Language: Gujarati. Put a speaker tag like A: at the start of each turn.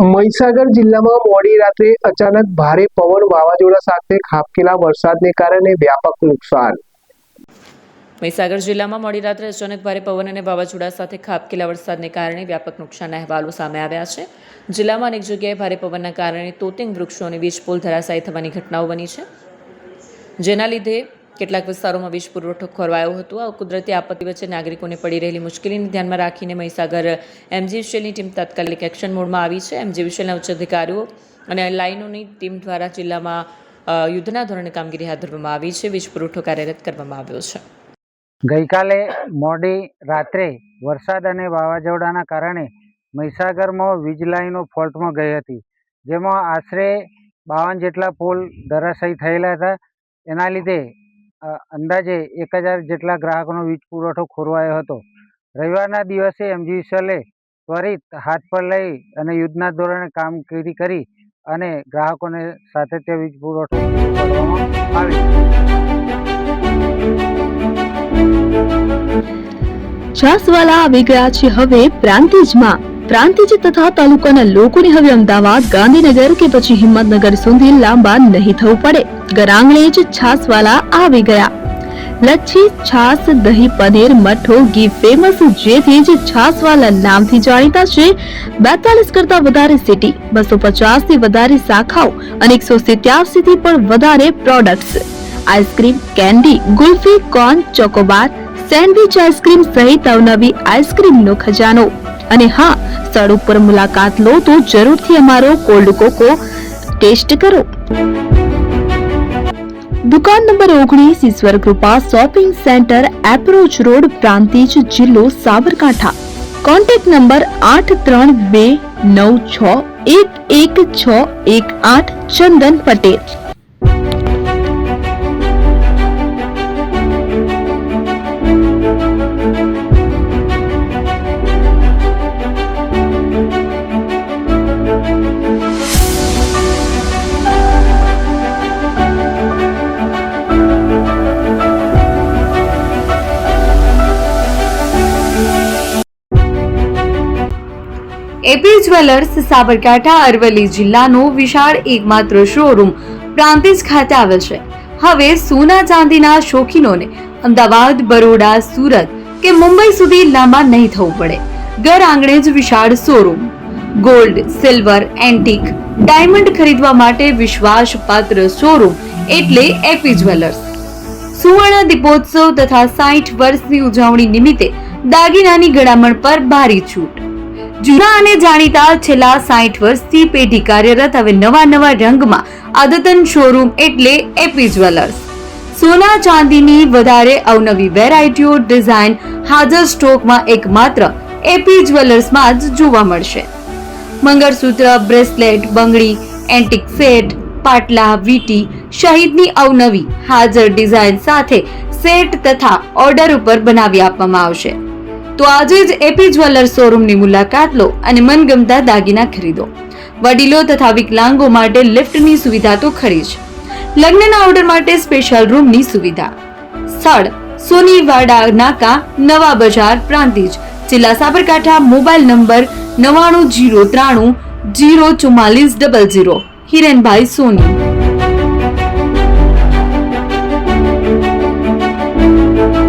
A: મહીસાગર જિલ્લામાં મોડી રાત્રે અચાનક ભારે પવન વાવાઝોડા સાથે ખાબકેલા વરસાદને કારણે વ્યાપક નુકસાન.
B: મહીસાગર જિલ્લામાં મોડી રાત્રે અચાનક ભારે પવન અને વાવાઝોડા સાથે ખાબકેલા વરસાદને કારણે વ્યાપક નુકસાનના અહેવાલો સામે આવ્યા છે. જિલ્લામાં અનેક જગ્યાએ ભારે પવનના કારણે તોતિંગ વૃક્ષો અને વીજ પોલ ધરાશાયી થવાની ઘટનાઓ બની છે, જેના લીધે કેટલાક વિસ્તારોમાં વીજ પુરવઠો ખોરવાયો હતો. આ કુદરતી આપત્તિ વચ્ચે નાગરિકોને પડી રહેલી મુશ્કેલીને ધ્યાનમાં રાખીને મહીસાગર એમજીવીસીએલની ટીમ તાત્કાલિક એક્શન મોડમાં આવી છે. એમજીવીસીએલના ઉચ્ચ અધિકારીઓ અને લાઇનોની ટીમ દ્વારા જિલ્લામાં યુદ્ધના ધોરણે કામગીરી હાથ ધરવામાં આવી છે. વીજ પુરવઠો કાર્યરત કરવામાં આવ્યો છે.
C: ગઈકાલે મોડી રાત્રે વરસાદ અને વાવાઝોડાના કારણે મહીસાગરમાં વીજ લાઈનો ફોલ્ટમાં ગઈ હતી, જેમાં આશરે 52 જેટલા પોલ ધરાશાયી થયેલા હતા. એના લીધે અંદાજે 1000 જેટલા ગ્રાહકોનો વીજ પુરવઠો ખોરવાયો હતો. રવિવારના દિવસે એમજીવીસીએલે ત્વરિત હાથ પર લઈ અને યુદ્ધના ધોરણે કામગીરી કરી અને ગ્રાહકોને સાતત્ય વીજ પુરવઠો કરવામાં આવે.
D: છાસવાલા આવી ગયા છે હવે પ્રાંતિજમાં. પ્રાંતિજ તથા તાલુકાના લોકોને હવે અમદાવાદ, ગાંધીનગર કે પછી હિંમતનગર સુધી લાંબા નહીં થવું પડે. ઘર આંગણે જ છાસવાલા આવી ગયા. લચ્છી, છાસ, દહીં, પનીર, મઠ્ઠો, ઘી ફેમસ, જેથી જ છાસવાલા નામથી જાણીતા છે. 42 કરતા વધારે સિટી, 250 થી વધારે શાખાઓ અને 187 થી પણ વધારે products. Ice cream, candy, kulfi, corn, Chocobar, sandwich ice cream સહિત અવનવી આઈસ્ક્રીમનો ખજાનો. અને હા, સ્થળ ઉપર મુલાકાત લો તો જરૂરથી અમારો કોલ્ડ કોકો ટેસ્ટ કરો. દુકાન number 19, Ishwar Krupa shopping centre, approach road, Prantij, જિલ્લો Sabarkantha. Contact number 8329611618. Chandan Patel.
E: AP jewellers Sabarkantha Aravalli જિલ્લાનો વિશાળ એકમાત્ર શોરૂમ પ્રાંતિજ ખાતે આવેલ છે. હવે સોના ચાંદીના શોખીનોને અમદાવાદ, બરોડા, સુરત કે મુંબઈ સુધી લાંબા નહીં થવું પડે. ઘર આંગણે જ વિશાળ showroom. Gold, silver, antique, diamond ખરીદવા માટે વિશ્વાસપાત્ર શોરૂમ એટલે એપી જ્વેલર્સ. સુવર્ણ દીપોત્સવ તથા 60 વર્ષની ઉજવણી નિમિત્તે દાગીનાની ગળામણ પર ભારી છૂટ. જૂના અને જાણીતા છેલ્લા 60 વર્ષથી પેઢી કાર્યરત હવે નવા રંગમાં અદ્યતન શોરૂમ એટલે એપી જ્વેલર્સ. સોના ચાંદીની વધારે અવનવી વેરાયટીઓ, ડિઝાઇન હાજર સ્ટોકમાં એકમાત્ર એપી જ્વેલર્સમાં જ જોવા મળશે. મંગળસૂત્ર, બ્રેસલેટ, બંગડી, એન્ટિક સેટ, પાટલા, વીટી સહિતની અવનવી હાજર ડિઝાઇન સાથે સેટ તથા ઓર્ડર ઉપર બનાવી આપવામાં આવશે. તો આજે જ એપી જ્વેલર્સ શોરૂમની મુલાકાત લો અને મનગમતા દાગીના ખરીદો. વડીલો તથા વિકલાંગો માટે લિફ્ટની સુવિધા તો ખરી જ. લગ્નના ઓર્ડર માટે સ્પેશિયલ રૂમની સુવિધા. સ્થળ સોનીવાડા નાકા, નવા બજાર, પ્રાંતિજ, જિલ્લા સાબરકાંઠા. Mobile number 9903304400. હિરેનભાઈ સોની.